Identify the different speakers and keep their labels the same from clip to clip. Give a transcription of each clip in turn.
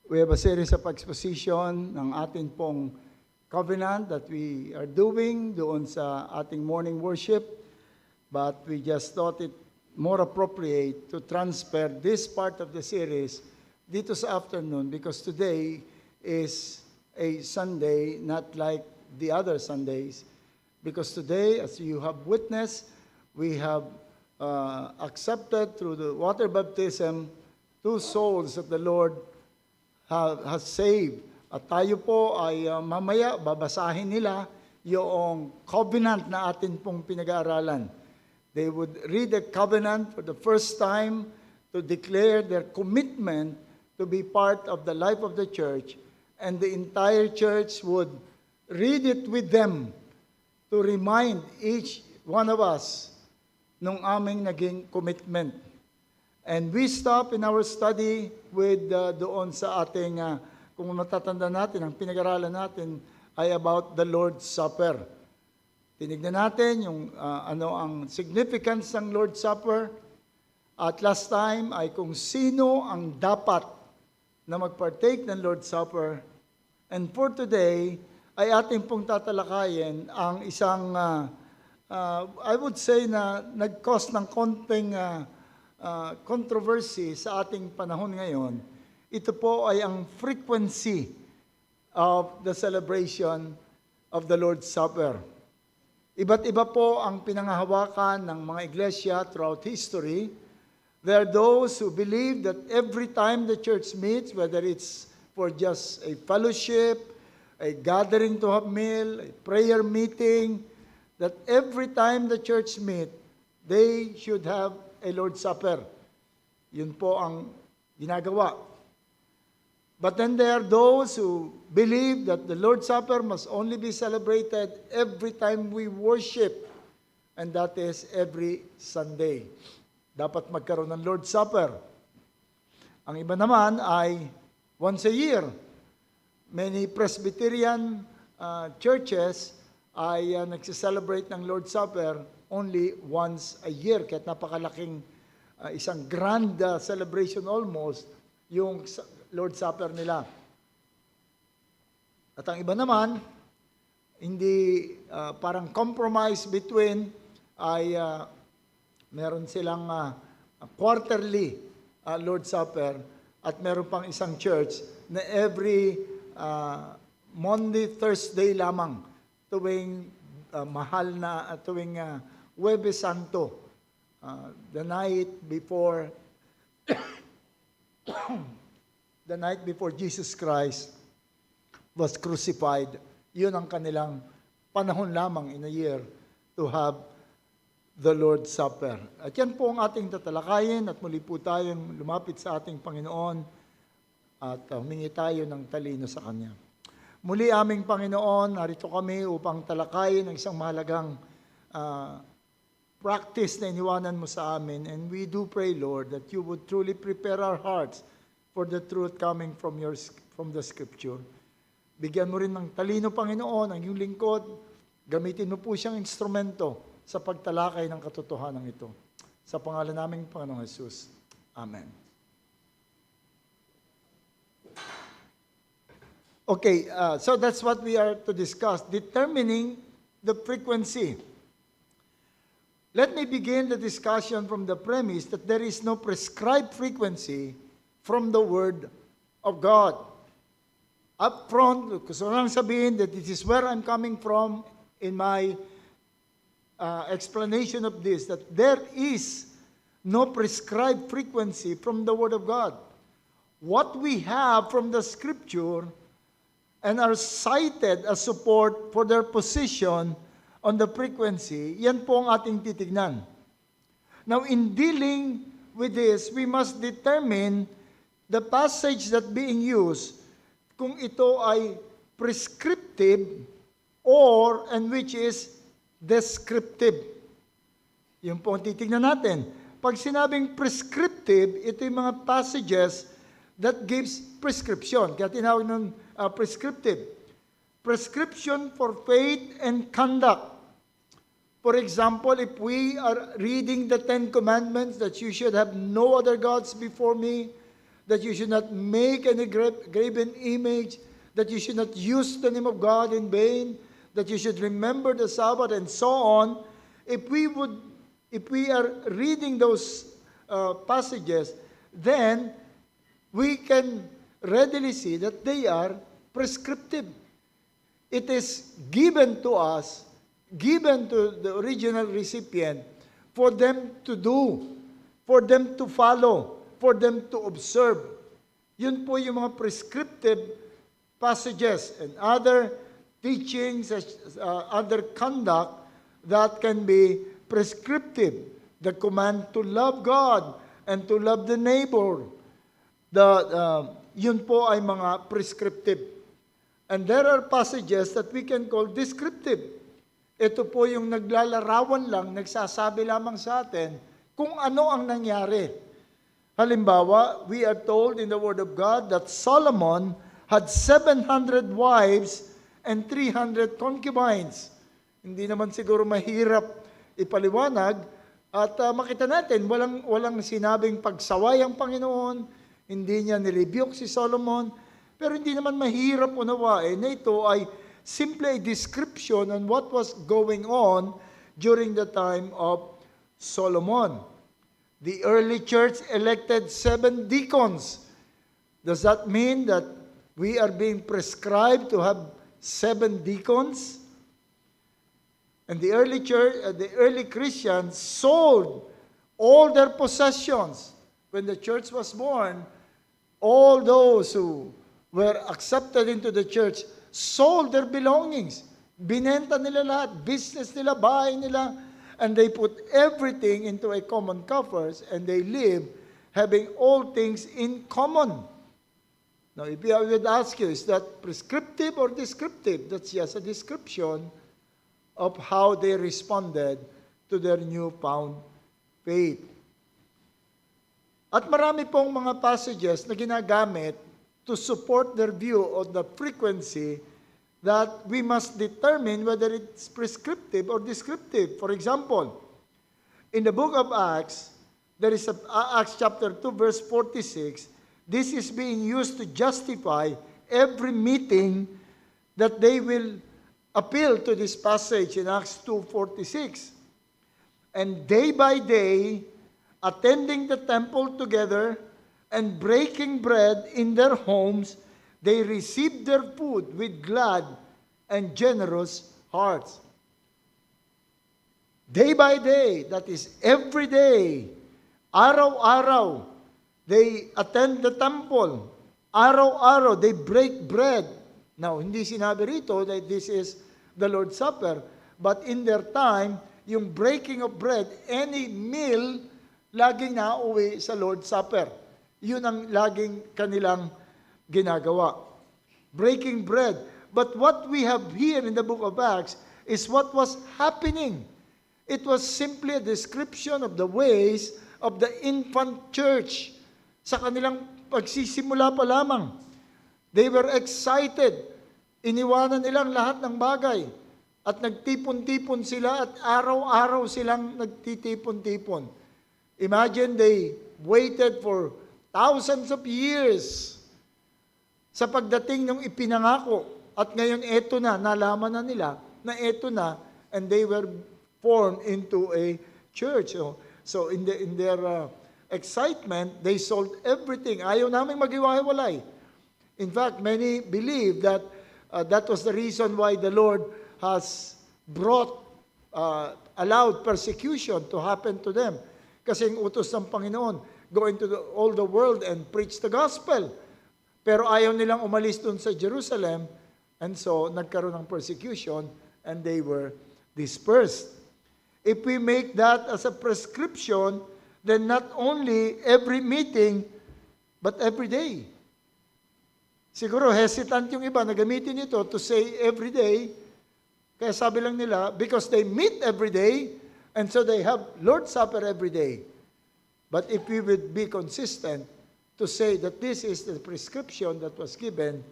Speaker 1: We have a series of exposition ng ating pong covenant that we are doing doon sa ating morning worship. But we just thought it more appropriate to transfer this part of the series dito sa afternoon because today is a Sunday not like the other Sundays. Because today, as you have witnessed, we have accepted through the water baptism 2 souls that the Lord has saved. At tayo po ay mamaya babasahin nila yung covenant na atin pong pinag-aaralan. They would read the covenant for the first time to declare their commitment to be part of the life of the church, and the entire church would read it with them to remind each one of us nung aming naging commitment. And we stop in our study with doon sa ating, kung matatanda natin, ang pinag-aralan natin ay about the Lord's Supper. Tinignan natin yung ano ang significance ng Lord's Supper. At last time ay kung sino ang dapat na mag-partake ng Lord's Supper. And for today, ay ating pong tatalakayin ang isang, I would say na nag-cause ng konting controversy sa ating panahon ngayon. Ito po ay ang frequency of the celebration of the Lord's Supper. Iba't iba po ang pinanghahawakan ng mga iglesia throughout history. There are those who believe that every time the church meets, whether it's for just a fellowship, a gathering to have meal, a prayer meeting, that every time the church meet, they should have a Lord's Supper. Yun po ang ginagawa. But then there are those who believe that the Lord's Supper must only be celebrated every time we worship, and that is every Sunday. Dapat magkaroon ng Lord's Supper. Ang iba naman ay once a year. Many Presbyterian churches ay nagsiselebrate ng Lord's Supper only once a year. Kahit napakalaking isang grand celebration almost, yung Lord's Supper nila. At ang iba naman, hindi parang compromise between ay meron silang quarterly Lord's Supper at meron pang isang church na every Monday, Thursday lamang tuwing mahal na tuwing Huwebes Santo, the night before the night before Jesus Christ was crucified. Yun ang kanilang panahon lamang in a year to have the Lord's Supper. At yan po ang ating tatalakayin at muli po tayong lumapit sa ating Panginoon at humingi tayo ng talino sa Kanya. Muli aming Panginoon, narito kami upang talakayin ang isang mahalagang practice na iniwanan mo sa amin. And we do pray, Lord, that you would truly prepare our hearts for the truth coming from the Scripture. Bigyan mo rin ng talino, Panginoon, ang iyong lingkod. Gamitin mo po siyang instrumento sa pagtalakay ng katotohanan ito. Sa pangalan naming Panginoong Jesus. Amen. Okay, so that's what we are to discuss, determining the frequency. Let me begin the discussion from the premise that there is no prescribed frequency from the Word of God. Up front, gusto lang sabihin that this is where I'm coming from in my explanation of this, that there is no prescribed frequency from the Word of God. What we have from the Scripture and are cited as support for their position on the frequency, yan po ang ating titignan. Now, in dealing with this, we must determine the passage that being used, kung ito ay prescriptive or and which is descriptive. Yun po ang titignan natin. Pag sinabing prescriptive, ito yung mga passages that gives prescription. Kaya tinawag ng prescriptive. Prescription for faith and conduct. For example, if we are reading the 10 Commandments that you should have no other gods before me, that you should not make any graven image, that you should not use the name of God in vain, that you should remember the Sabbath, and so on. If we are reading those passages, then we can readily see that they are prescriptive. It is given to us, given to the original recipient, for them to do, for them to follow, for them to observe. Yun po yung mga prescriptive passages and other teachings, other conduct that can be prescriptive. The command to love God and to love the neighbor. Yun po ay mga prescriptive. And there are passages that we can call descriptive. Ito po yung naglalarawan lang, nagsasabi lamang sa atin kung ano ang nangyari. Halimbawa, we are told in the Word of God that Solomon had 700 wives and 300 concubines. Hindi naman siguro mahirap ipaliwanag at makita natin, walang sinabing pagsaway ang Panginoon, hindi niya nirebuke si Solomon, pero hindi naman mahirap unawain na ito ay simply a description on what was going on during the time of Solomon. The early church elected 7 deacons. Does that mean that we are being prescribed to have 7 deacons? And the early church, the early Christians sold all their possessions. When the church was born, all those who were accepted into the church sold their belongings. Binenta nila lahat, business nila, bahay nila, and they put everything into a common coffers, and they live having all things in common. Now, if I would ask you, is that prescriptive or descriptive? That's just a description of how they responded to their newfound faith. At marami pong mga passages na ginagamit to support their view of the frequency that we must determine whether it's prescriptive or descriptive. For example, in the book of Acts, there is Acts chapter 2, verse 46, this is being used to justify every meeting that they will appeal to this passage in Acts 2:46. And day by day, attending the temple together and breaking bread in their homes, they received their food with glad and generous hearts. Day by day, that is every day, araw-araw, they attend the temple. Araw-araw, they break bread. Now, hindi sinabi rito that this is the Lord's Supper, but in their time, yung breaking of bread, any meal, laging nauwi sa Lord's Supper. Yun ang laging kanilang ginagawa. Breaking bread. But what we have here in the book of Acts is what was happening. It was simply a description of the ways of the infant church. Sa kanilang pagsisimula pa lamang. They were excited. Iniwanan nilang lahat ng bagay. At nagtipon-tipon sila at araw-araw silang nagtitipon-tipon. Imagine they waited for thousands of years sa pagdating ng ipinangako. At ngayon eto na, nalaman na nila na eto na, and they were formed into a church. So in their excitement, they sold everything. Ayaw namin maghiwa-hiwalay. In fact, many believe that that was the reason why the Lord has allowed persecution to happen to them. Kasi ang utos ng Panginoon, go into all the world and preach the gospel. Pero ayaw nilang umalis dun sa Jerusalem, and so nagkaroon ng persecution, and they were dispersed. If we make that as a prescription, then not only every meeting, but every day. Siguro hesitant yung iba na gamitin ito to say every day, kaya sabi lang nila, because they meet every day, and so they have Lord's Supper every day. But if we would be consistent to say that this is the prescription that was given,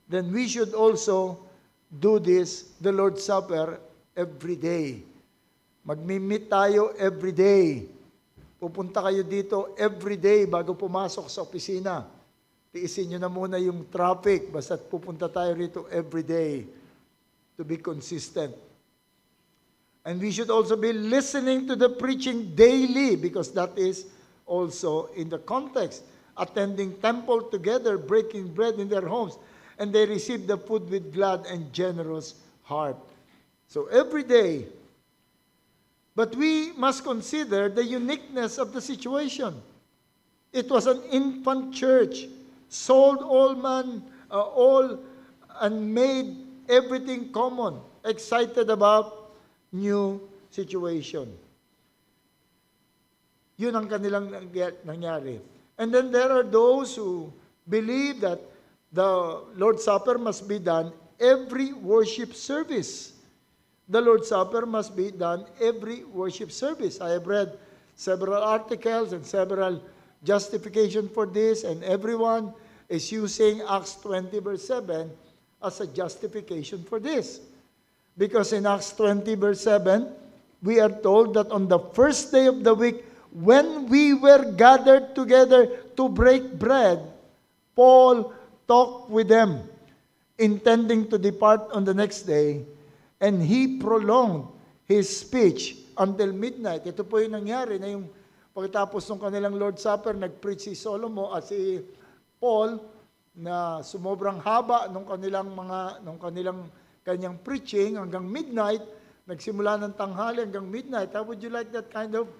Speaker 1: then we should also do this, the Lord's Supper, every day. Magmi-meet tayo every day. pupunta kayo dito every day bago pumasok sa opisina. Tiisin nyo na muna yung traffic, basta pupunta tayo rito every day to be consistent. And we should also be listening to the preaching daily because that is also in the context. Attending temple together, breaking bread in their homes, and they receive the food with glad and generous heart. So every day. But we must consider the uniqueness of the situation. It was an infant church, sold all and made everything common, excited about new situation. Yun ang kanilang nangyari. And then there are those who believe that the Lord's Supper must be done every worship service. The Lord's Supper must be done every worship service. I have read several articles and several justification for this, and everyone is using Acts 20 verse 7 as a justification for this. Because in Acts 20 verse 7, we are told that on the first day of the week, when we were gathered together to break bread, Paul talked with them, intending to depart on the next day, and he prolonged his speech until midnight. Ito po yung nangyari na yung pagkatapos ng kanilang Lord's Supper, nag-preach si Solomon at si Paul na sumobrang haba nung kanyang preaching hanggang midnight, nagsimula ng tanghali hanggang midnight. How would you like that kind of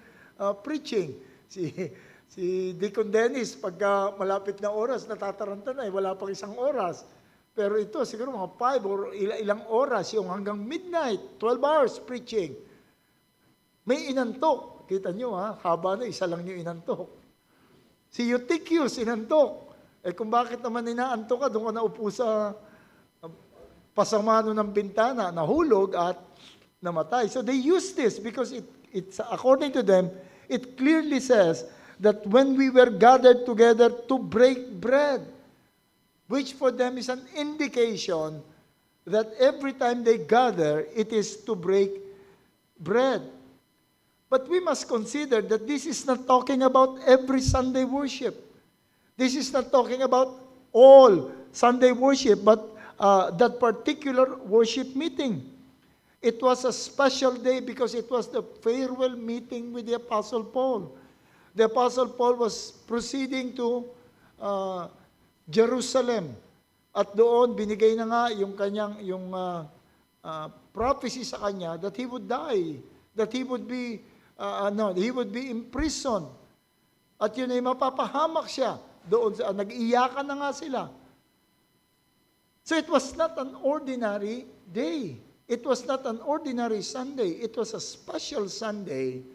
Speaker 1: preaching? Si Deacon Dennis, pagka malapit na oras, natataranta na, wala pang isang oras. Pero ito, siguro mga 5 or ilang oras, yung hanggang midnight, 12 hours preaching. May inantok. Kita nyo haba na, isa lang yung inantok. Si Eutychus, inantok. Kung bakit naman inaantok ka, doon ka naupo sa pasamano ng bintana, nahulog at namatay. So they use this because it's according to them, it clearly says that when we were gathered together to break bread, which for them is an indication that every time they gather, it is to break bread. But we must consider that this is not talking about every Sunday worship. This is not talking about all Sunday worship, but that particular worship meeting. It was a special day because it was the farewell meeting with the Apostle Paul. The Apostle Paul was proceeding to Jerusalem. At doon, binigay na nga yung kanyang, prophecy sa kanya that he would die, that he would be, he would be imprisoned. At yun ay mapapahamak siya. Doon, nag-iyakan na nga sila. So it was not an ordinary day. It was not an ordinary Sunday. It was a special Sunday.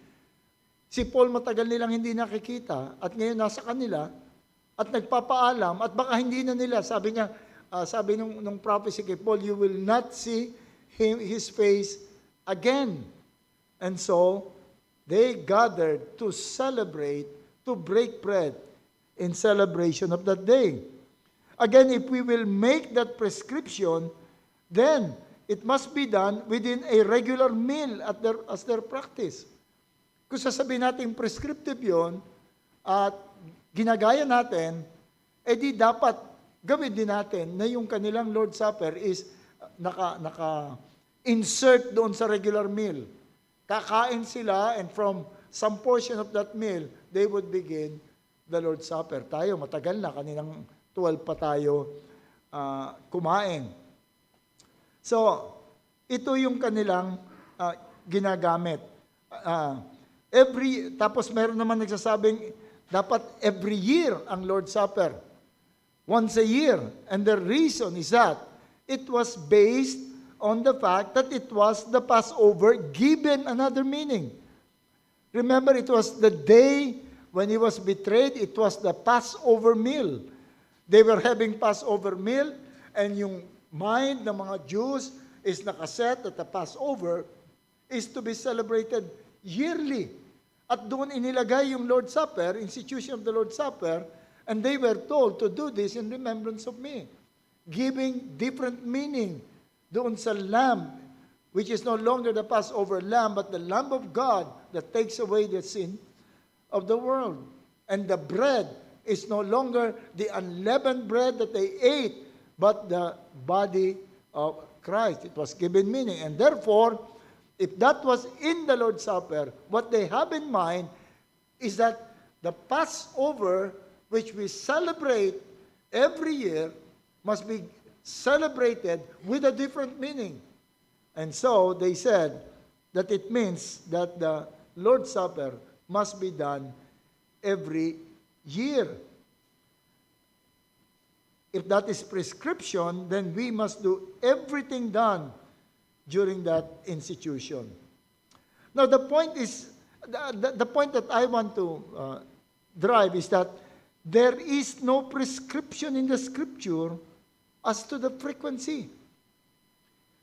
Speaker 1: Si Paul matagal nilang hindi nakikita at ngayon nasa kanila at nagpapaalam at baka hindi na nila. Sabi niya, sabi nung prophecy kay Paul, you will not see his face again. And so, they gathered to celebrate, to break bread in celebration of that day. Again, if we will make that prescription, then it must be done within a regular meal as their practice. Kung sasabihin natin prescriptive yon at ginagaya natin, di dapat gawin din natin na yung kanilang Lord's Supper is naka-insert doon sa regular meal. Kakain sila and from some portion of that meal, they would begin the Lord's Supper. Tayo, matagal na, kaninang 12 pa tayo kumain. So, ito yung kanilang ginagamit. Tapos meron naman nagsasabing, dapat every year ang Lord's Supper. Once a year. And the reason is that it was based on the fact that it was the Passover given another meaning. Remember, it was the day when he was betrayed, it was the Passover meal. They were having Passover meal, and yung mind ng mga Jews is nakaset that the Passover is to be celebrated yearly. At doon inilagay yung Lord's Supper, institution of the Lord's Supper, and they were told to do this in remembrance of me, giving different meaning doon sa lamb, which is no longer the Passover lamb, but the Lamb of God that takes away the sin of the world. And the bread is no longer the unleavened bread that they ate, but the body of Christ. It was given meaning. And therefore, if that was in the Lord's Supper, what they have in mind is that the Passover, which we celebrate every year, must be celebrated with a different meaning. And so they said that it means that the Lord's Supper must be done every year. If that is prescription, then we must do everything done during that institution. Now, the point is, the point that I want to drive is that there is no prescription in the Scripture as to the frequency.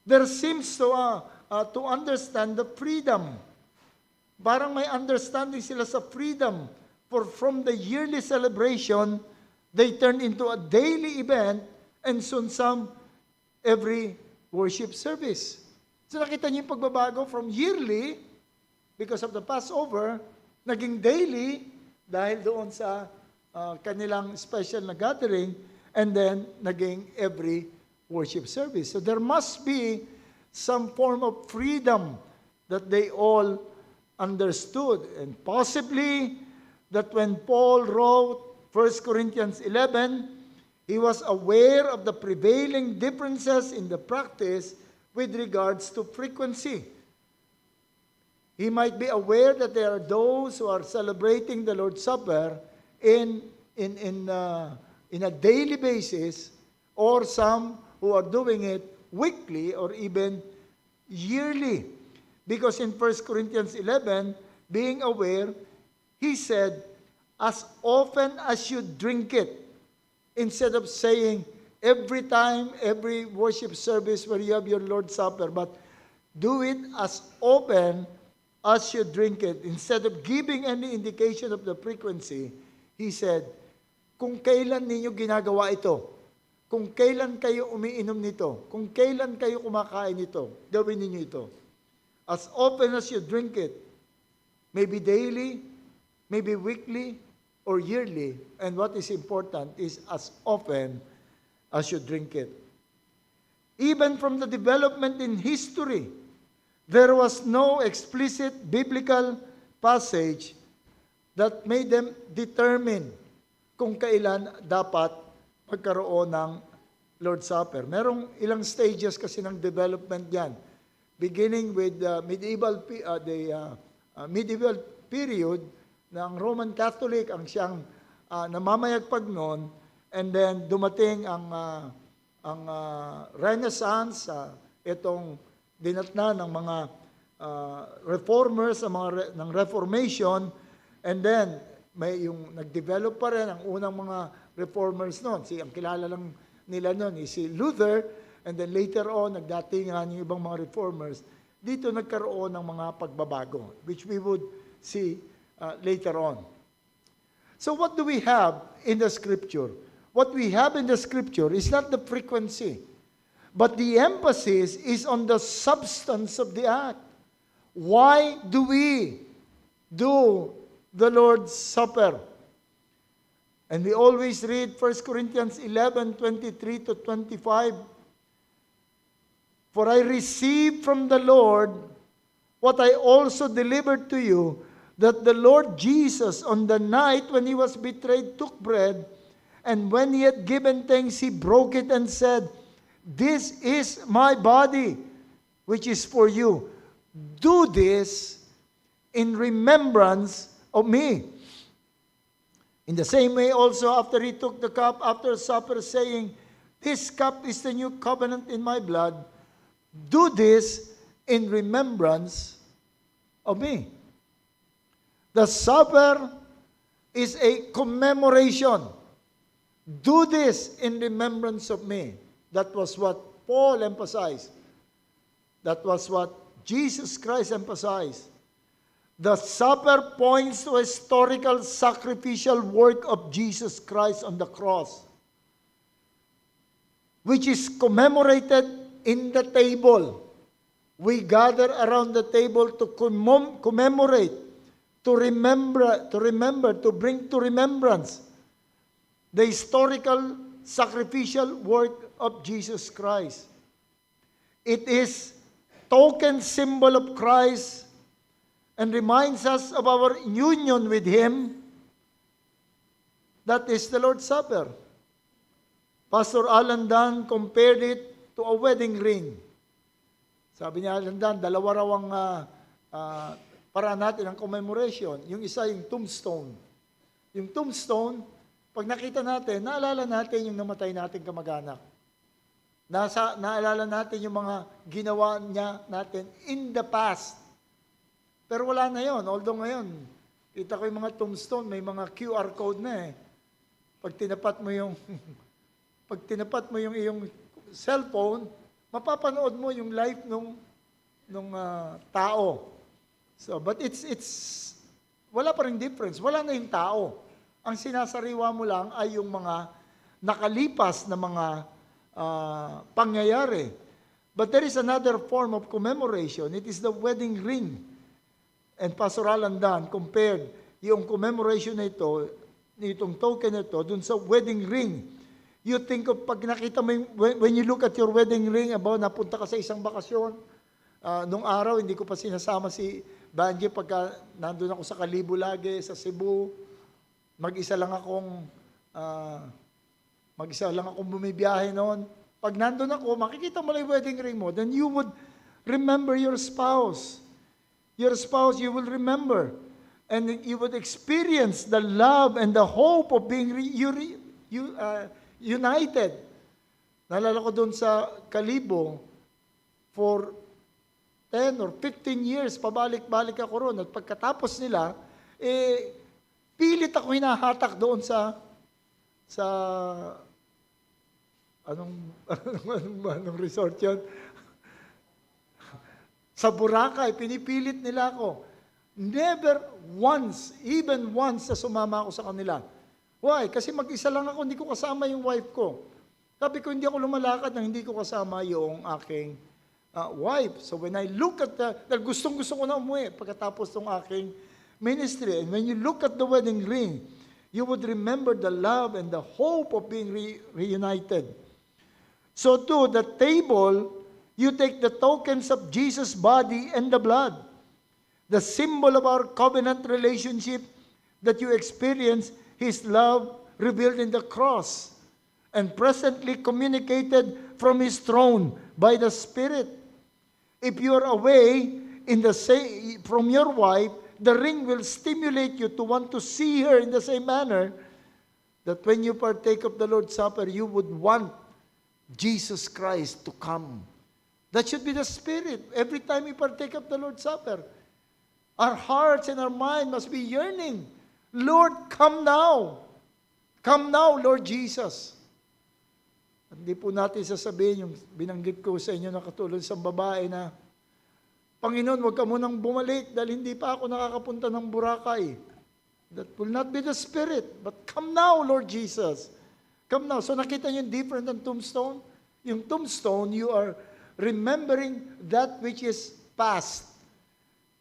Speaker 1: There seems to understand the freedom. Parang may understanding sila sa freedom. For from the yearly celebration, they turn into a daily event, and soon some every worship service. So nakita niyo yung pagbabago from yearly, because of the Passover, naging daily, dahil doon sa kanilang special na gathering, and then naging every worship service. So there must be some form of freedom that they all understood. And possibly that when Paul wrote 1 Corinthians 11, he was aware of the prevailing differences in the practice with regards to frequency. He might be aware that there are those who are celebrating the Lord's Supper in a daily basis, or some who are doing it weekly or even yearly. Because in 1 Corinthians 11, being aware, he said, as often as you drink it, instead of saying every time, every worship service where you have your Lord's Supper, but do it as often as you drink it. Instead of giving any indication of the frequency, he said, kung kailan ninyo ginagawa ito, kung kailan kayo umiinom nito, kung kailan kayo kumakain nito, gawin ninyo ito. As often as you drink it, maybe daily, maybe weekly, or yearly, and what is important is as often as you drink it. Even from the development in history, there was no explicit biblical passage that made them determine kung kailan dapat magkaroon ng Lord's Supper. Merong ilang stages kasi ng development yan. Beginning with the medieval period, ng Roman Catholic ang siyang namamayagpag noon, and then dumating ang Renaissance, itong dinatna ng mga reformers, ng Reformation, and then may yung nag-develop pa rin ang unang mga reformers noon. Ang kilala lang nila noon is si Luther, and then later on, nagdatingan yung ibang mga reformers. Dito nagkaroon ng mga pagbabago, which we would see later on. So what do we have in the Scripture? What we have in the Scripture is not the frequency, but the emphasis is on the substance of the act. Why do we do the Lord's Supper? And we always read 1 Corinthians 11:23 to 25. For I received from the Lord what I also delivered to you, that the Lord Jesus, on the night when he was betrayed, took bread, and when he had given thanks, he broke it and said, "This is my body, which is for you. Do this in remembrance of me." In the same way also, after he took the cup after supper, saying, "This cup is the new covenant in my blood. Do this in remembrance of me." The supper is a commemoration. Do this in remembrance of me. That was what Paul emphasized. That was what Jesus Christ emphasized. The supper points to a historical sacrificial work of Jesus Christ on the cross, which is commemorated in the table. We gather around the table to commemorate to bring to remembrance the historical sacrificial work of Jesus Christ. It is token symbol of Christ and reminds us of our union with Him. That is the Lord's Supper. Pastor Alan Dan compared it to a wedding ring. Sabi niya, Alan Dan, dalawa raw ang paraan natin ng commemoration. Yung isa, yung tombstone. Yung tombstone, pag nakita natin, naalala natin yung namatay nating kamag-anak. Naalala natin yung mga ginawa niya natin in the past. Pero wala na yon. Although ngayon, kita ko yung mga tombstone, may mga QR code na eh. Pag tinapat mo yung iyong cellphone, mapapanood mo yung life nung tao. So, but it's wala pa ring difference. Wala na yung tao. Ang sinasariwa mo lang ay yung mga nakalipas na mga pangyayari. But there is another form of commemoration. It is the wedding ring. And Pastor Alan Dan compared yung commemoration na ito, itong token na ito, dun sa wedding ring. You think of, pag nakita mo yung, when you look at your wedding ring, napunta ka sa isang bakasyon, nung araw, hindi ko pa sinasama si Banji pagka nandun ako sa Kalibo lagi, sa Cebu, mag-isa lang akong bumibiyahe noon. Pag nandun ako, makikita mo lang yung wedding ring mo, then you would remember your spouse. Your spouse, you will remember. And you would experience the love and the hope of being united. Naalala ko doon sa Kalibo, for 10 or 15 years, pabalik-balik ako roon. At pagkatapos nila, pilit ako hinahatak doon sa anong resort yun? Sa Boracay, pinipilit nila ako. Never once, even once, na sumama ako sa kanila. Why? Kasi mag-isa lang ako, hindi ko kasama yung wife ko. Sabi ko, hindi ako lumalakad nang hindi ko kasama yung aking wife. So when I look at gustong-gusto ko na umuwi pagkatapos ng aking ministry. And when you look at the wedding ring, you would remember the love and the hope of being reunited. So too, the table, you take the tokens of Jesus' body and the blood, the symbol of our covenant relationship that you experience, His love revealed in the cross and presently communicated from His throne by the Spirit. If you are away from your wife, the ring will stimulate you to want to see her in the same manner that when you partake of the Lord's Supper, you would want Jesus Christ to come. That should be the spirit. Every time we partake of the Lord's Supper, our hearts and our mind must be yearning. Lord, come now. Come now, Lord Jesus. Hindi po natin sasabihin yung binanggit ko sa inyo na katulad sa babae na, Panginoon, huwag ka munang bumalik dahil hindi pa ako nakakapunta ng Boracay. That will not be the spirit. But come now, Lord Jesus. Come now. So nakita niyo yung different ng tombstone? Yung tombstone, you are remembering that which is past.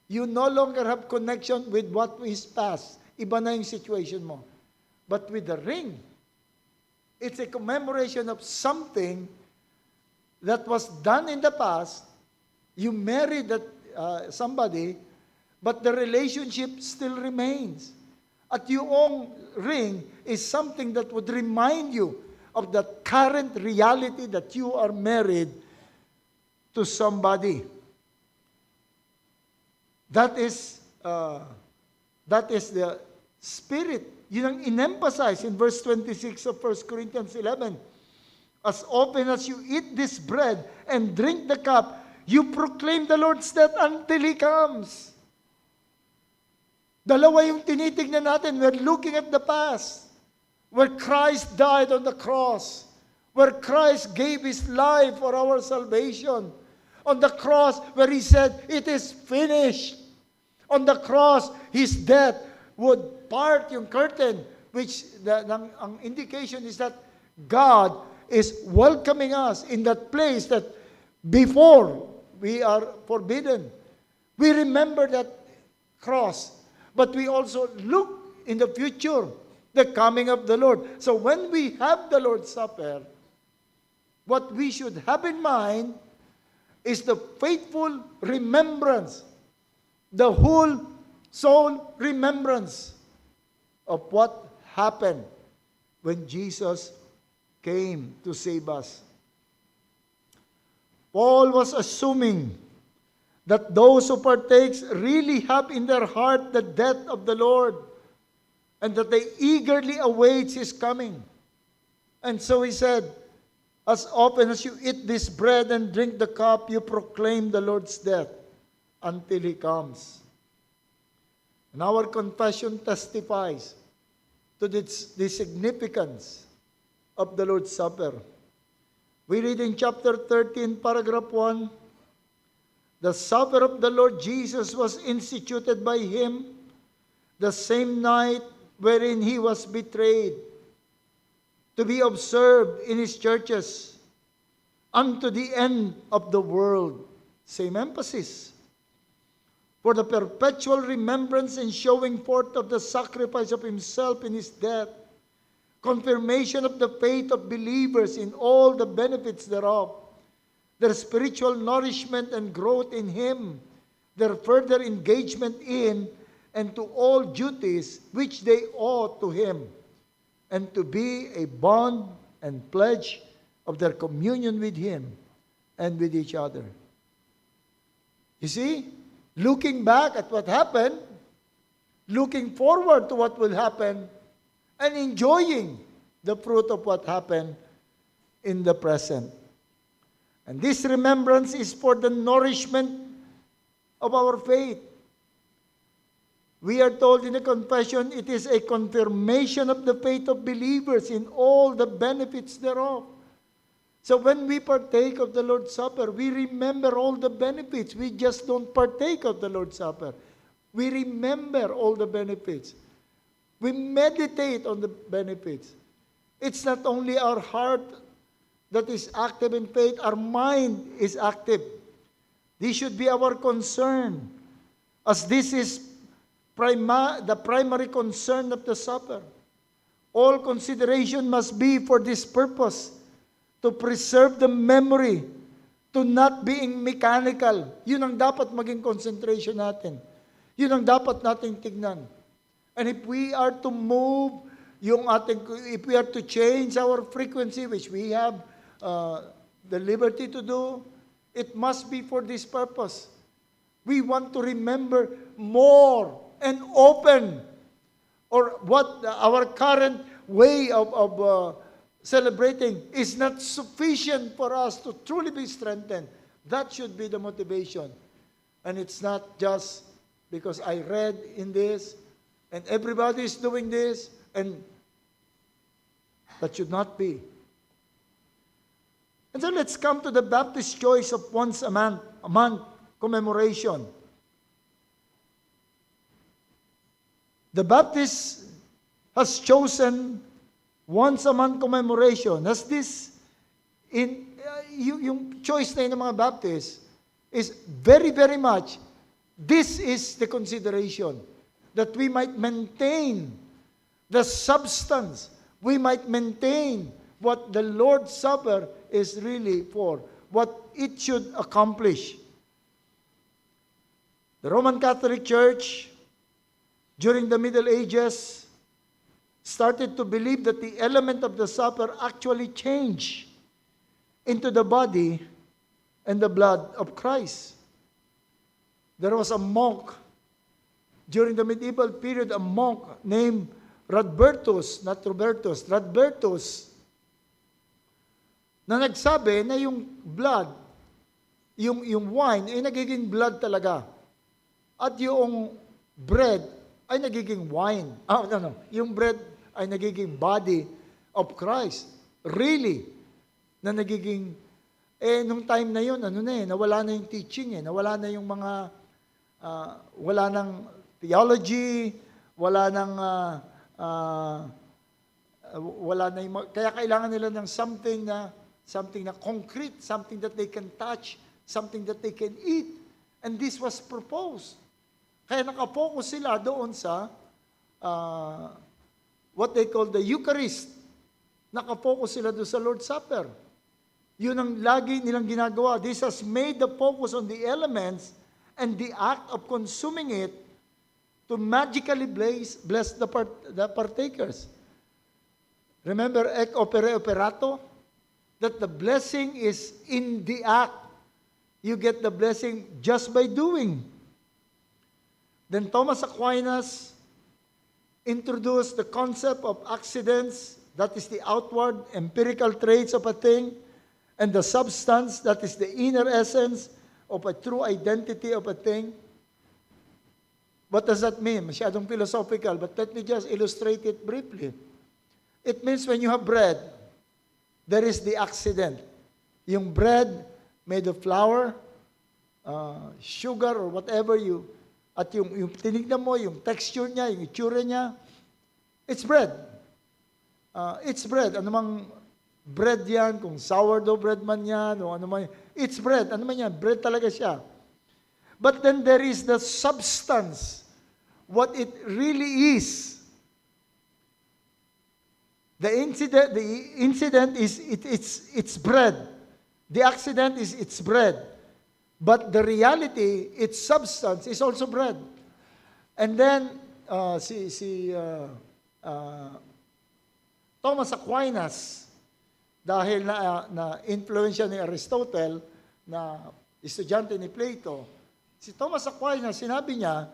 Speaker 1: You no longer have connection with what is past. Iba na yung situation mo. But with the ring, it's a commemoration of something that was done in the past. You married somebody, but the relationship still remains. At yung ring is something that would remind you of the current reality that you are married to somebody. That is the spirit. Yun ang in-emphasize in verse 26 of 1 Corinthians 11. As often as you eat this bread and drink the cup, you proclaim the Lord's death until He comes. Dalawa yung tinitignan natin. We're looking at the past, where Christ died on the cross, where Christ gave His life for our salvation. On the cross, where He said, it is finished. On the cross, His death would part yung curtain, which ang indication is that God is welcoming us in that place that before we are forbidden. We remember that cross. but we also look in the future, the coming of the Lord. So when we have the Lord's Supper, what we should have in mind is the faithful remembrance, the whole soul remembrance of what happened when Jesus came to save us. Paul was assuming that those who partakes really have in their heart the death of the Lord, and that they eagerly await His coming. And so he said, as often as you eat this bread and drink the cup, you proclaim the Lord's death until He comes. And our confession testifies to the significance of the Lord's Supper. We read in chapter 13, paragraph 1, the supper of the Lord Jesus was instituted by Him the same night wherein He was betrayed, to be observed in His churches unto the end of the world. Same emphasis. For the perpetual remembrance and showing forth of the sacrifice of Himself in His death, confirmation of the faith of believers in all the benefits thereof, their spiritual nourishment and growth in Him, their further engagement in and to all duties which they owe to Him, and to be a bond and pledge of their communion with Him and with each other. You see, looking back at what happened, looking forward to what will happen, and enjoying the fruit of what happened in the present. And this remembrance is for the nourishment of our faith. We are told in the confession, it is a confirmation of the faith of believers in all the benefits thereof. So when we partake of the Lord's Supper, we remember all the benefits. We just don't partake of the Lord's Supper. We remember all the benefits. We meditate on the benefits. It's not only our heart that is active in faith, our mind is active. This should be our concern, as this is the primary concern of the supper. All consideration must be for this purpose, to preserve the memory, to not being mechanical. Yun ang dapat maging concentration natin. Yun ang dapat nating tignan. And if we are to move if we are to change our frequency, which we have the liberty to do, it must be for this purpose. We want to remember more and open, or what our current way of celebrating is not sufficient for us to truly be strengthened. That should be the motivation. And it's not just because I read in this and everybody is doing this, and that should not be. And then let's come to the Baptist choice of once a month commemoration. The Baptist has chosen once a month commemoration. Has this, yung choice na yun ng mga Baptist is very, very much, this is the consideration, that we might maintain the substance, we might maintain what the Lord's Supper is really for, what it should accomplish. The Roman Catholic Church, during the Middle Ages, started to believe that the element of the supper actually changed into the body and the blood of Christ. There was a monk during the medieval period, a monk named Radbertus, not Robertus, Radbertus, na nagsabi na yung blood, yung wine, ay nagiging blood talaga. At yung bread ay nagiging wine. Yung bread ay nagiging body of Christ. Really, na nagiging, nung time na yun, nawala na yung teaching, nawala na yung mga, wala nang theology, wala nang, kaya kailangan nila ng something na concrete, something that they can touch, something that they can eat. And this was proposed. Kaya nakafocus sila doon sa what they call the Eucharist. Nakafocus sila doon sa Lord's Supper. Yun ang lagi nilang ginagawa. This has made the focus on the elements and the act of consuming it to magically bless the partakers. Remember, ec opere operato? That the blessing is in the act. You get the blessing just by doing. Then Thomas Aquinas introduced the concept of accidents, that is the outward empirical traits of a thing, and the substance, that is the inner essence of a true identity of a thing. What does that mean? Masyadong philosophical, but let me just illustrate it briefly. It means when you have bread, there is the accident. Yung bread made of flour, sugar, or whatever at yung tinignan mo, yung texture niya, yung itsura niya, it's bread. It's bread. Ano mang bread yan, kung sourdough bread man yan, o ano man, it's bread. Ano man yan, bread talaga siya. But then there is the substance, what it really is. The incident is it's bread. The accident is it's bread. But the reality, its substance is also bread. And then Thomas Aquinas, dahil na influensya ni Aristotle, na estudyante ni Plato, si Thomas Aquinas, sinabi niya,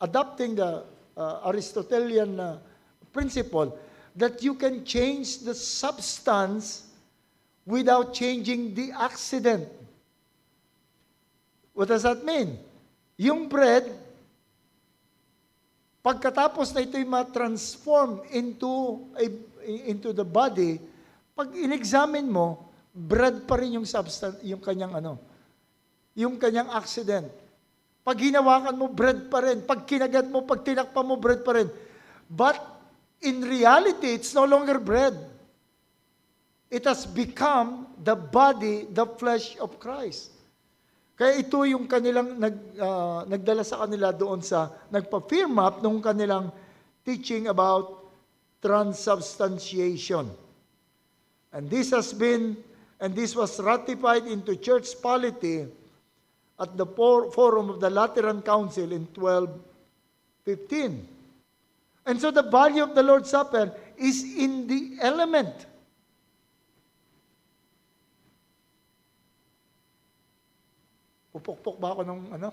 Speaker 1: adopting the Aristotelian principle, that you can change the substance without changing the accident. What does that mean? Yung bread, pagkatapos na ito'y ma-transform into the body, pag in-examine mo, bread pa rin yung substance, yung kanyang accident. Pag hinawakan mo, bread pa rin. Pag kinagat mo, pag tinakpa mo, bread pa rin. But in reality, it's no longer bread. It has become the body, the flesh of Christ. Kaya ito yung kanilang nagdala sa kanila doon sa nagpa-firm up nung kanilang teaching about transubstantiation. And this was ratified into church polity at the forum of the Lateran Council in 1215. And so the value of the Lord's Supper is in the element. Pupukpok ba ako ng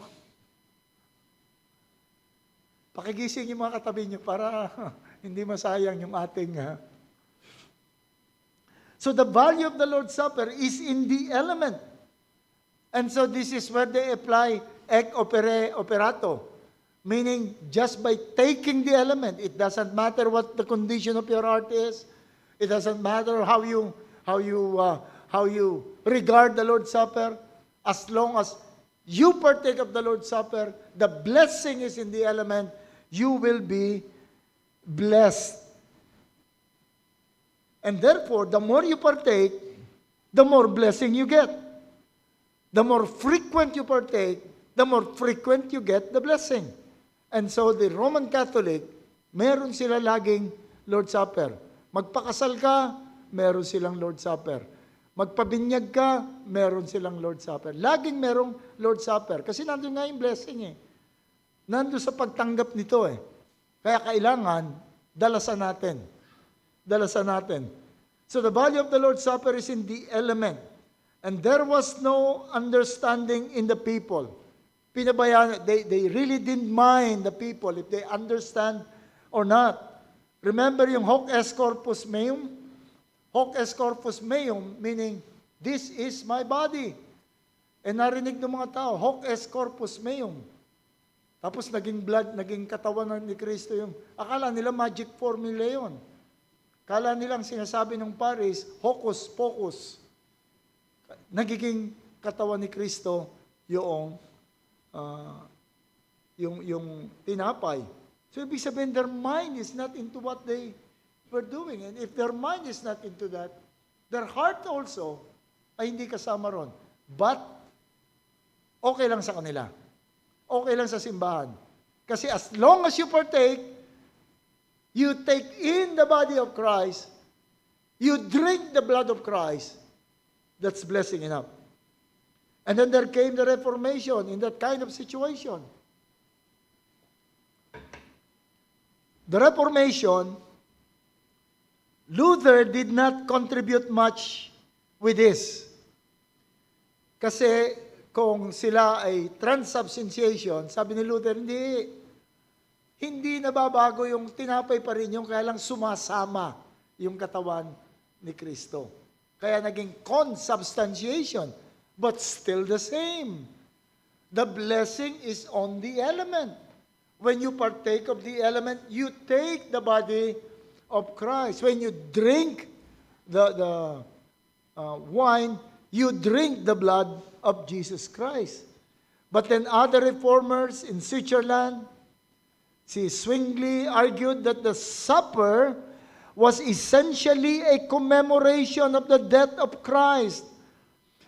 Speaker 1: Pakigising yung mga katabi nyo para hindi masayang yung ating... So the value of the Lord's Supper is in the element. And so this is where they apply ec opere operato. Meaning, just by taking the element, it doesn't matter what the condition of your heart is. It doesn't matter how you regard the Lord's Supper. As long as you partake of the Lord's Supper, the blessing is in the element, you will be blessed. And therefore, the more you partake, the more blessing you get. The more frequent you partake, the more frequent you get the blessing. And so the Roman Catholic, meron sila laging Lord's Supper. Magpakasal ka, meron silang Lord's Supper. Magpabinyag ka, meron silang Lord's Supper. Laging merong Lord's Supper. Kasi nandun nga yung blessing eh. Nandun sa pagtanggap nito eh. Kaya kailangan, dalasan natin. Dalasan natin. So the value of the Lord's Supper is in the element. And there was no understanding in the people. Pinabayaan, they really didn't mind the people if they understand or not. Remember yung hoc est corpus meum? Hoc est corpus meum, meaning, this is my body. E narinig ng mga tao, hoc est corpus meum. Tapos naging blood, naging katawan ni Kristo yung, akala nila magic formula yun. Akala nilang sinasabi ng paris, hocus pocus. Nagiging katawan ni Kristo yung tinapay. So ibig sabihin, their mind is not into what they were doing. And if their mind is not into that, their heart also ay hindi kasama ron. But, okay lang sa kanila. Okay lang sa simbahan. Kasi as long as you partake, you take in the body of Christ, you drink the blood of Christ, that's blessing enough. And then there came the Reformation in that kind of situation. The Reformation, Luther did not contribute much with this. Kasi kung sila ay transubstantiation, sabi ni Luther, hindi nababago yung tinapay pa rin yung kaya lang sumasama yung katawan ni Kristo. Kaya naging consubstantiation, but still the same. The blessing is on the element. When you partake of the element, you take the body of Christ. When you drink the wine, you drink the blood of Jesus Christ. But then other reformers in Switzerland, si Zwingli argued that the supper was essentially a commemoration of the death of Christ.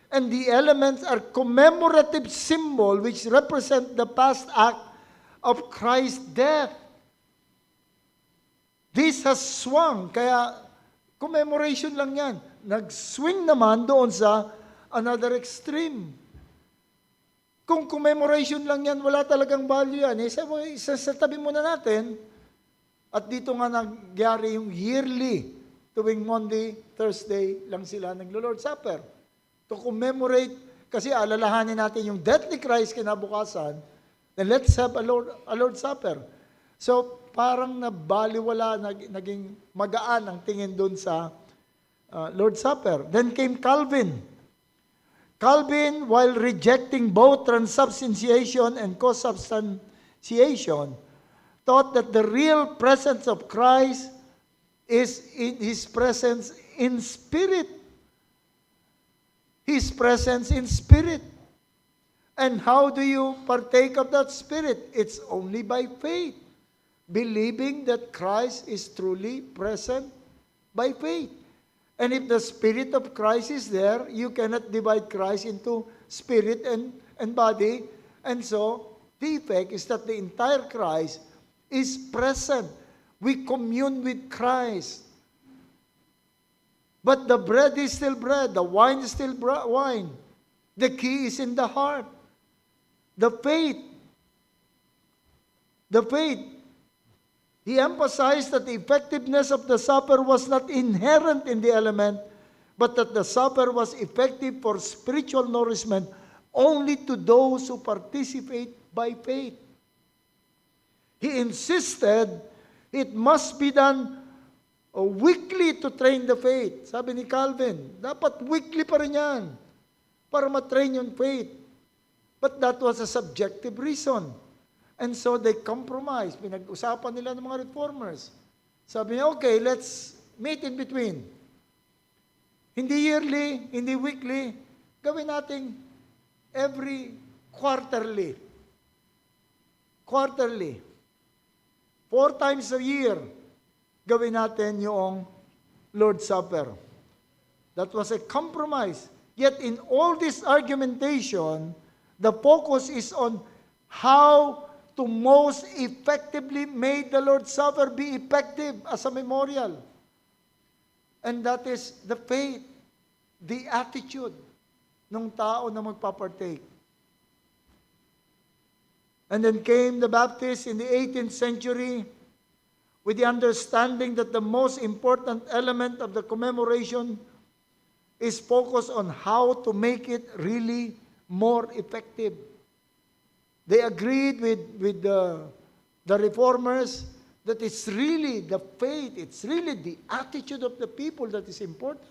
Speaker 1: And the elements are commemorative symbol which represent the past act of Christ's death. This has swung, kaya commemoration lang yan. Nag-swing naman doon sa another extreme. Kung commemoration lang yan, wala talagang value yan. Sa tabi muna natin, at dito nga nagyari yung yearly, tuwing Monday, Thursday lang sila naglo-Lord Supper. To commemorate, kasi alalahanin natin yung death ni Christ kinabukasan, then let's have a Lord Supper. So, parang nabaliwala, naging magaan ang tingin doon sa Lord Supper. Then came Calvin. Calvin, while rejecting both transubstantiation and consubstantiation, taught that the real presence of Christ is in His presence in spirit. His presence in spirit. And how do you partake of that spirit? It's only by faith. Believing that Christ is truly present by faith. And if the Spirit of Christ is there, you cannot divide Christ into spirit and body. And so, the effect is that the entire Christ is present. We commune with Christ. But the bread is still bread. The wine is still wine. The key is in the heart. The faith. The faith. He emphasized that the effectiveness of the supper was not inherent in the element, but that the supper was effective for spiritual nourishment only to those who participate by faith. He insisted it must be done weekly to train the faith. Sabi ni Calvin, dapat weekly pa rin yan para matrain yung faith. But that was a subjective reason. And so they compromised. Pinag-usapan nila ng mga reformers. Sabi niya, okay, let's meet in between. Hindi yearly, hindi weekly. Gawin natin every quarterly. Quarterly. 4 times a year, gawin natin yung Lord's Supper. That was a compromise. Yet in all this argumentation, the focus is on how to most effectively make the Lord's Supper be effective as a memorial. And that is the faith, the attitude ng tao na magpapartake. And then came the Baptists in the 18th century with the understanding that the most important element of the commemoration is focused on how to make it really more effective. They agreed with the reformers that it's really the faith, it's really the attitude of the people that is important.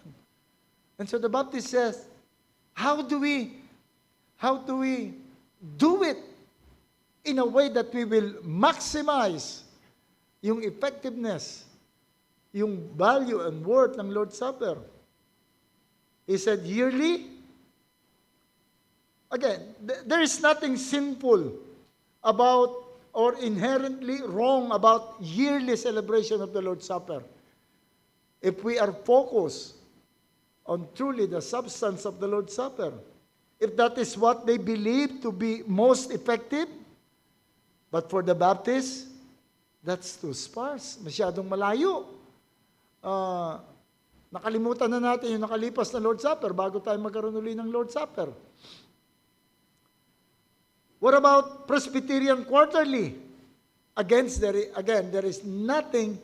Speaker 1: And so the Baptist says, how do we do it in a way that we will maximize yung effectiveness, yung value and worth ng Lord's Supper? He said, yearly. Again, there is nothing sinful about or inherently wrong about yearly celebration of the Lord's Supper. If we are focused on truly the substance of the Lord's Supper, if that is what they believe to be most effective, But for the Baptist, that's too sparse. Masyadong malayo. Nakalimutan na natin yung nakalipas na Lord's Supper bago tayo magkaroon uli ng Lord's Supper. What about Presbyterian Quarterly? Again, there is nothing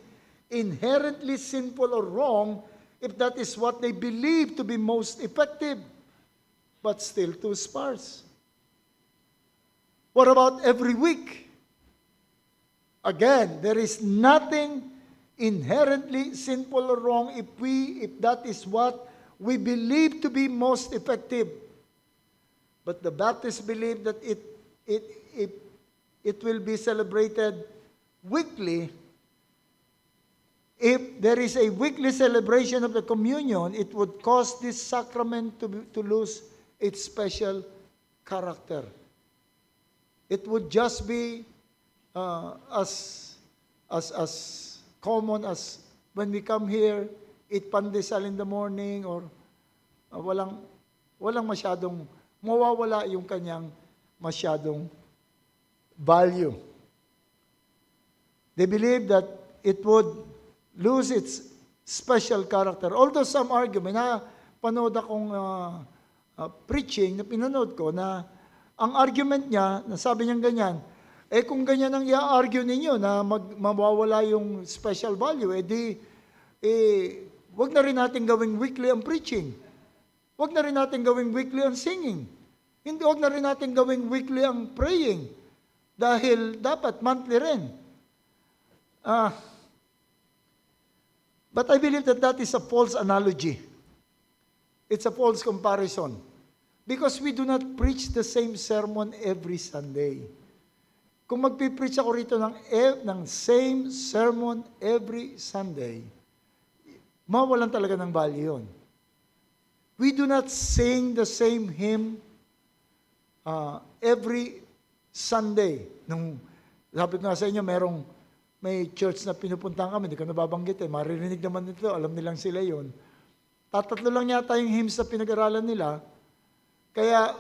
Speaker 1: inherently sinful or wrong if that is what they believe to be most effective, but still too sparse. What about every week? Again, there is nothing inherently sinful or wrong if that is what we believe to be most effective. But the Baptists believe that it will be celebrated weekly. If there is a weekly celebration of the communion, it would cause this sacrament to lose its special character. It would just be as common as when we come here, eat pandesal in the morning, or walang masyadong, mawawala yung kanyang masyadong value. They believe that it would lose its special character. Although some argument, panood akong preaching na pinanood ko na ang argument niya, nasabi niya ganyan, kung ganyan ang i-argue ninyo na mawawala yung special value, wag na rin natin gawing weekly ang preaching. Wag na rin natin gawing weekly ang singing. Wag na rin natin gawing weekly ang praying. Dahil dapat monthly rin. But I believe that is a false analogy. It's a false comparison. Because we do not preach the same sermon every Sunday. Kung magpipreach ako rito ng same sermon every Sunday, mawalan talaga ng value yun. We do not sing the same hymn every Sunday. Sabi ko nga sa inyo, may church na pinupuntahan kami, hindi ko nababanggit maririnig naman nito, alam nilang sila yun. Tatlo lang yata yung hymns na pinag-aralan nila, kaya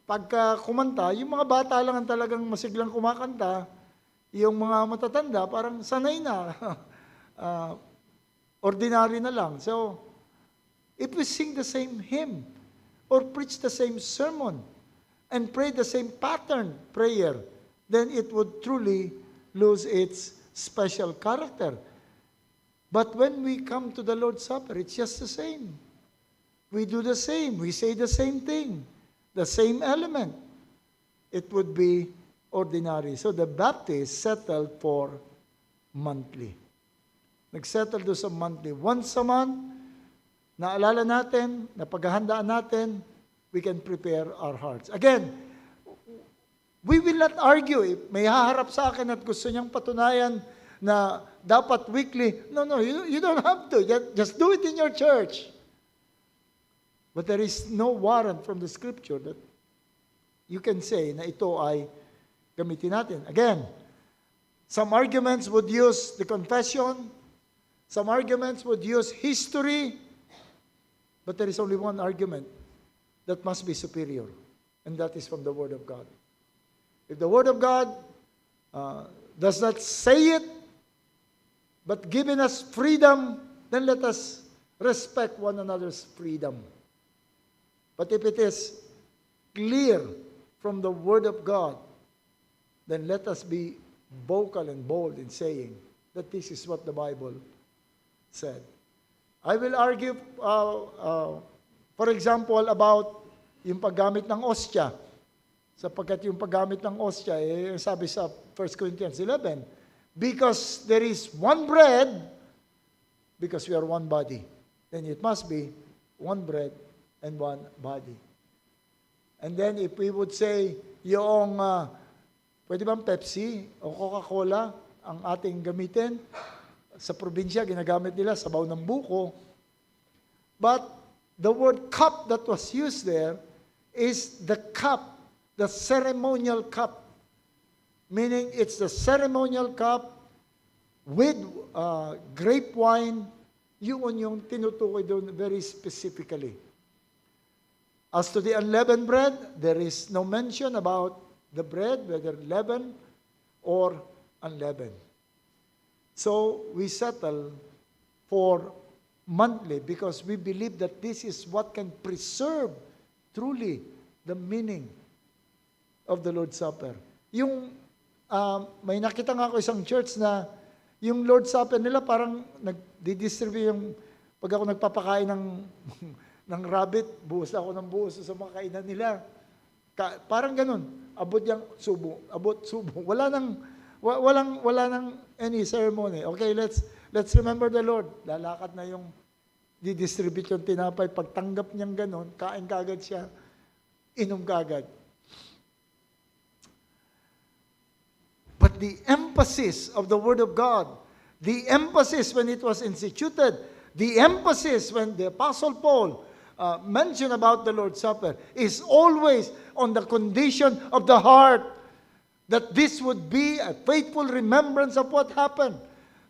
Speaker 1: pagka kumanta, yung mga bata lang ang talagang masiglang kumakanta, yung mga matatanda, parang sanay na. Ordinary na lang. So, if we sing the same hymn, or preach the same sermon, and pray the same pattern prayer, then it would truly lose its special character. But when we come to the Lord's Supper, it's just the same. We do the same. We say the same thing. The same element. It would be ordinary. So the Baptists settled for monthly. Nagsettle doon sa monthly. Once a month, naalala natin, napaghahandaan natin, we can prepare our hearts. Again, we will not argue. If may haharap sa akin at gusto niyang patunayan na dapat weekly, no, you don't have to. Just do it in your church. But there is no warrant from the Scripture that you can say na ito ay gamitin natin. Again, some arguments would use the confession, some arguments would use history, but there is only one argument that must be superior, and that is from the Word of God. If the Word of God does not say it, but giving us freedom, then let us respect one another's freedom. But if it is clear from the Word of God, then let us be vocal and bold in saying that this is what the Bible said. I will argue, for example, about yung paggamit ng ostya. Sapagkat yung paggamit ng ostya, sabi sa 1 Corinthians 11, because there is one bread, because we are one body, then it must be one bread and one body. And then if we would say, yung, pwede bang Pepsi o Coca-Cola ang ating gamitin? Sa probinsya, ginagamit nila sabaw ng buko. But the word cup that was used there is the cup, the ceremonial cup. Meaning it's the ceremonial cup with grape wine. Yun yung tinutukoy doon very specifically. As to the unleavened bread, there is no mention about the bread, whether leavened or unleavened. So we settle for monthly because we believe that this is what can preserve truly the meaning of the Lord's Supper. Yung may nakita nga ako isang church na yung Lord's Supper nila parang nagdi-distribute yung pag ako nagpapakain ng ng rabbit, buhos ako ng buhos sa mga kainan nila. Parang ganun. Abot yung subo, abot subo. Wala nang any ceremony. Okay, let's remember the Lord. Lalakad na yung di-distribute yung tinapay. Pagtanggap niyang ganun, kain kagad siya, inom kagad. But the emphasis of the Word of God, the emphasis when it was instituted, the emphasis when the Apostle Paul mentioned about the Lord's Supper is always on the condition of the heart, that this would be a faithful remembrance of what happened,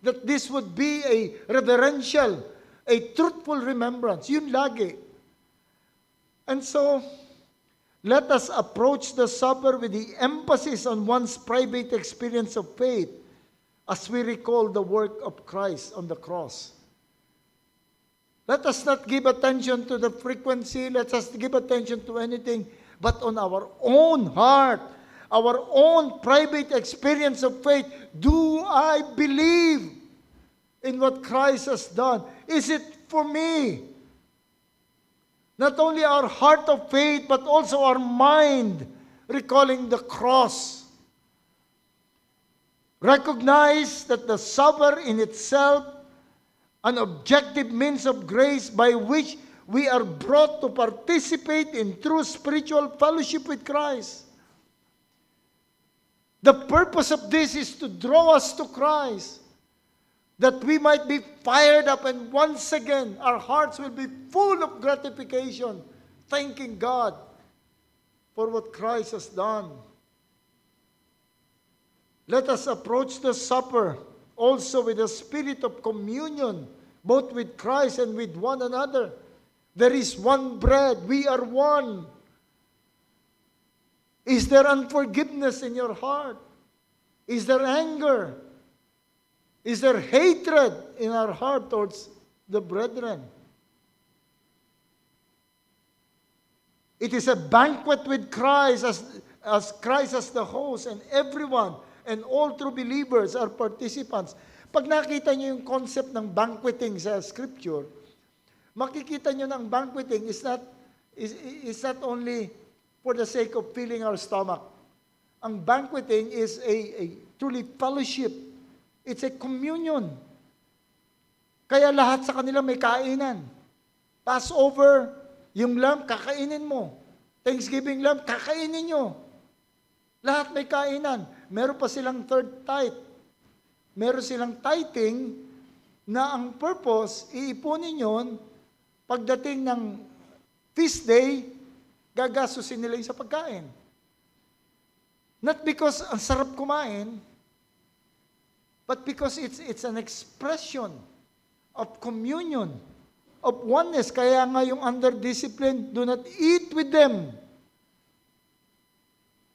Speaker 1: that this would be a reverential, a truthful remembrance. Yun lagi. And so, let us approach the supper with the emphasis on one's private experience of faith as we recall the work of Christ on the cross. Let us not give attention to the frequency, let us give attention to anything, but on our own heart, our own private experience of faith. Do I believe in what Christ has done? Is it for me? Not only our heart of faith, but also our mind recalling the cross. Recognize that the supper in itself, an objective means of grace by which we are brought to participate in true spiritual fellowship with Christ. The purpose of this is to draw us to Christ, that we might be fired up, and once again our hearts will be full of gratification, thanking God for what Christ has done. Let us approach the supper also with a spirit of communion, both with Christ and with one another. There is one bread. We are one. Is there unforgiveness in your heart? Is there anger? Is there hatred in our heart towards the brethren? It is a banquet with Christ as Christ as the host, and everyone and all true believers are participants. Pag nakita niyo yung concept ng banqueting sa Scripture, makikita niyo ng banqueting is not only for the sake of filling our stomach. Ang banqueting is a truly fellowship. It's a communion. Kaya lahat sa kanila may kainan. Passover, yung lamb, kakainin mo. Thanksgiving lamb, kakainin nyo. Lahat may kainan. Meron pa silang third tithe. Meron silang tithing na ang purpose, iipunin yun, pagdating ng feast day, gagastusin nila yung sa pagkain. Not because ang sarap kumain, but because it's an expression of communion, of oneness. Kaya nga yung under discipline, do not eat with them.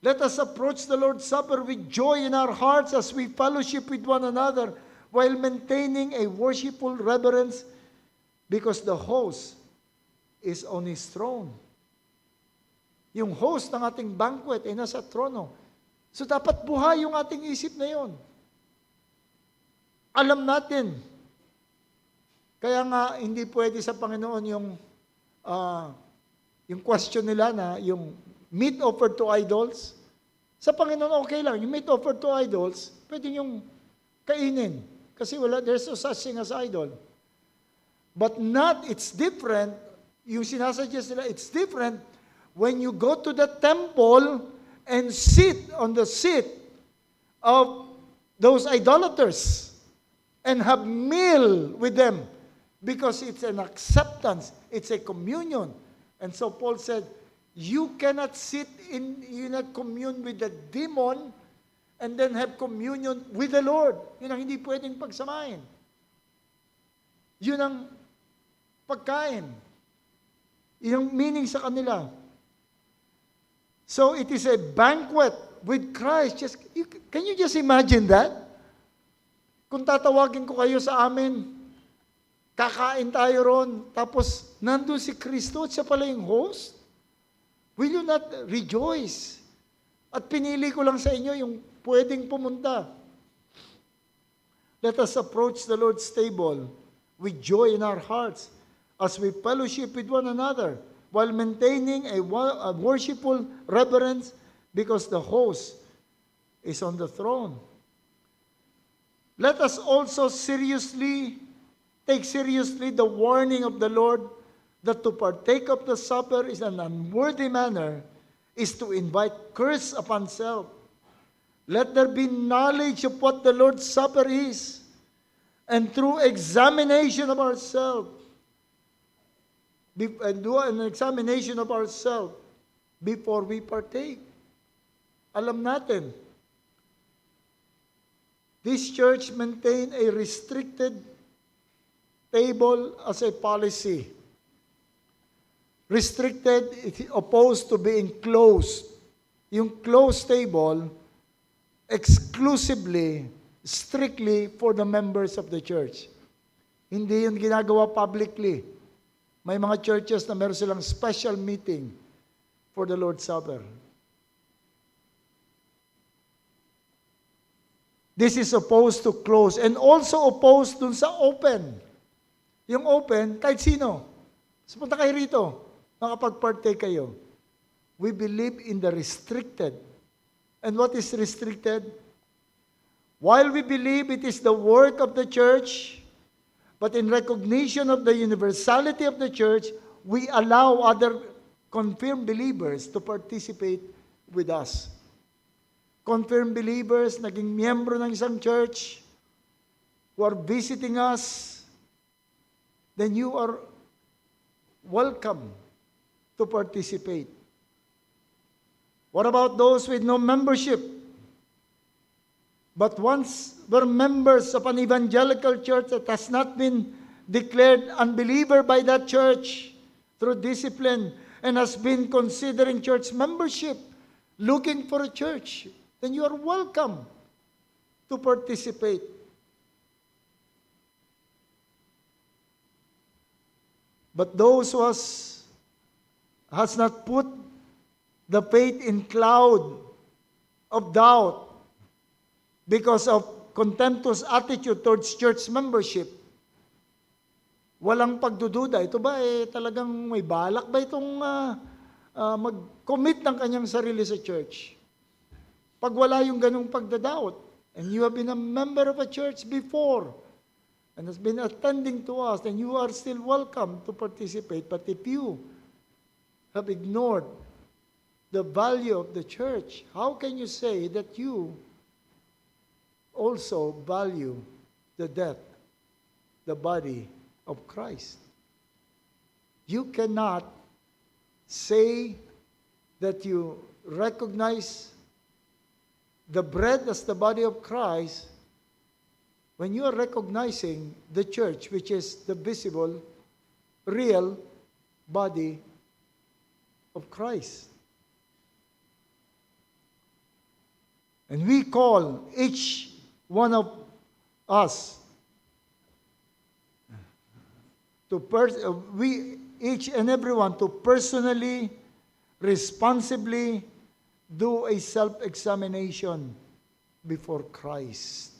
Speaker 1: Let us approach the Lord's Supper with joy in our hearts as we fellowship with one another while maintaining a worshipful reverence because the host is on His throne. Yung host ng ating banquet ay nasa trono. So dapat buhay yung ating isip na yun. Alam natin. Kaya nga hindi pwede sa Panginoon yung question nila na yung meat offered to idols. Sa Panginoon okay lang. Yung meat offered to idols, pwede yung kainin. Kasi there's no such thing as idol. But it's different. Yung sinasuggest nila, it's different when you go to the temple and sit on the seat of those idolaters and have meal with them because it's an acceptance, it's a communion. And so Paul said, you cannot commune with the demon and then have communion with the Lord. Yun ang hindi pwedeng pagsamahin. Yun ang pagkain. Yun ang meaning sa kanila. So it is a banquet with Christ. Can you just imagine that? Kung tatawagin ko kayo sa amin, kakain tayo ron, tapos nandun si Kristo at siya pala yung host? Will you not rejoice? At pinili ko lang sa inyo yung pwedeng pumunta. Let us approach the Lord's table with joy in our hearts as we fellowship with one another while maintaining a worshipful reverence because the host is on the throne. Let us also take seriously the warning of the Lord that to partake of the supper in an unworthy manner is to invite curse upon self. Let there be knowledge of what the Lord's Supper is, and through examination of ourselves, and do an examination of ourselves before we partake. Alam natin, this church maintain a restricted table as a policy. Restricted, opposed to being closed. Yung closed table, exclusively, strictly for the members of the church. Hindi yun ginagawa publicly. May mga churches na meron silang special meeting for the Lord's Supper. This is opposed to close and also opposed dun sa open. Yung open, kahit sino. Punta kayo rito, makapag-partake kayo. We believe in the restricted. And what is restricted? While we believe it is the work of the church, but in recognition of the universality of the church, we allow other confirmed believers to participate with us. Confirmed believers, naging miyembro ng isang church, who are visiting us, then you are welcome to participate. What about those with no membership, but once were members of an evangelical church that has not been declared unbeliever by that church through discipline and has been considering church membership, looking for a church, then you are welcome to participate. But those who has not put the faith in cloud of doubt because of contemptuous attitude towards church membership, walang pagdududa. Ito ba talagang may balak ba itong mag-commit ng kanyang sarili sa church? Pag wala yung ganong pagdadoubt, and you have been a member of a church before, and has been attending to us, then you are still welcome to participate. But if you have ignored the value of the church, how can you say that you also value the death, the body of Christ? You cannot say that you recognize the bread as the body of Christ when you are recognizing the church, which is the visible, real body of Christ. And we call each one of us each and everyone to personally, responsibly do a self-examination before Christ.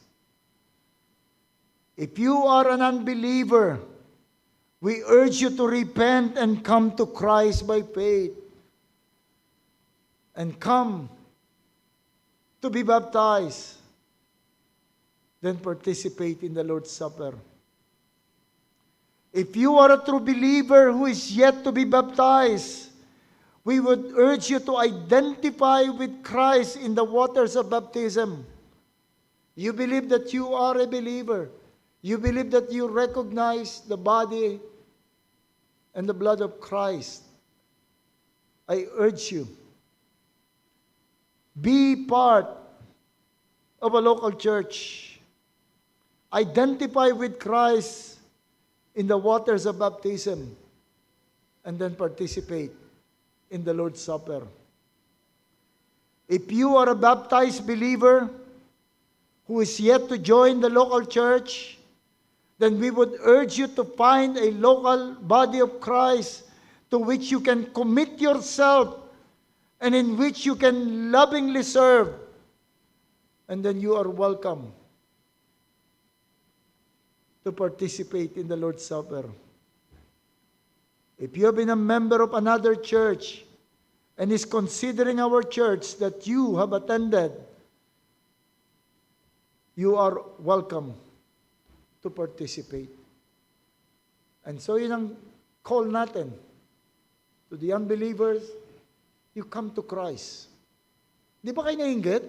Speaker 1: If you are an unbeliever, we urge you to repent and come to Christ by faith. And come to be baptized. Then participate in the Lord's Supper. If you are a true believer who is yet to be baptized, we would urge you to identify with Christ in the waters of baptism. You believe that you are a believer. You believe that you recognize the body and the blood of Christ. I urge you, be part of a local church. Identify with Christ in the waters of baptism, and then participate in the Lord's Supper. If you are a baptized believer who is yet to join the local church, then we would urge you to find a local body of Christ to which you can commit yourself and in which you can lovingly serve. And then you are welcome to participate in the Lord's Supper. If you have been a member of another church and is considering our church that you have attended, you are welcome to participate. And so yun ang call natin to the unbelievers, you come to Christ. Hindi ba kayo nainggit?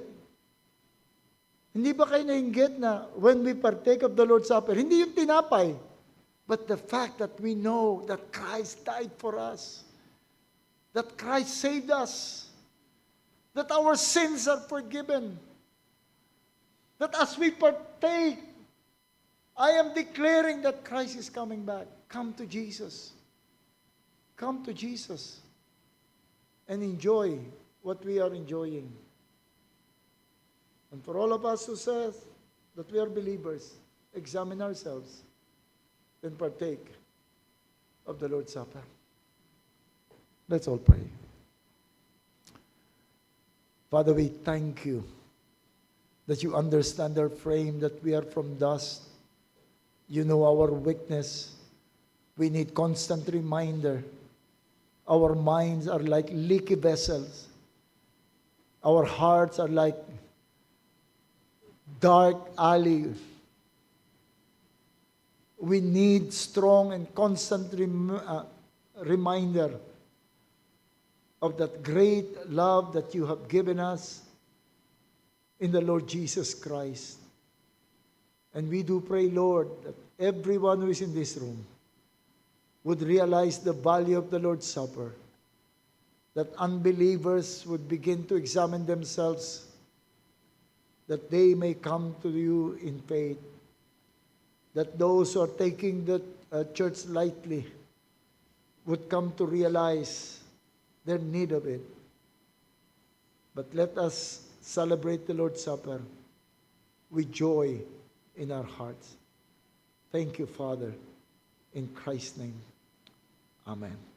Speaker 1: Hindi ba kayo nainggit na when we partake of the Lord's Supper, hindi yung tinapay, but the fact that we know that Christ died for us, that Christ saved us, that our sins are forgiven, that as we partake, I am declaring that Christ is coming back. Come to Jesus. Come to Jesus and enjoy what we are enjoying. And for all of us who says that we are believers, examine ourselves and partake of the Lord's Supper. Let's all pray. Father, we thank you that you understand our frame, that we are from dust. You know our weakness. We need constant reminder. Our minds are like leaky vessels. Our hearts are like dark alley. We need strong and constant reminder of that great love that you have given us in the Lord Jesus Christ. And we do pray, Lord, that everyone who is in this room would realize the value of the Lord's Supper, that unbelievers would begin to examine themselves, that they may come to you in faith, that those who are taking the church lightly would come to realize their need of it. But let us celebrate the Lord's Supper with joy in our hearts. Thank you, Father, in Christ's name. Amen.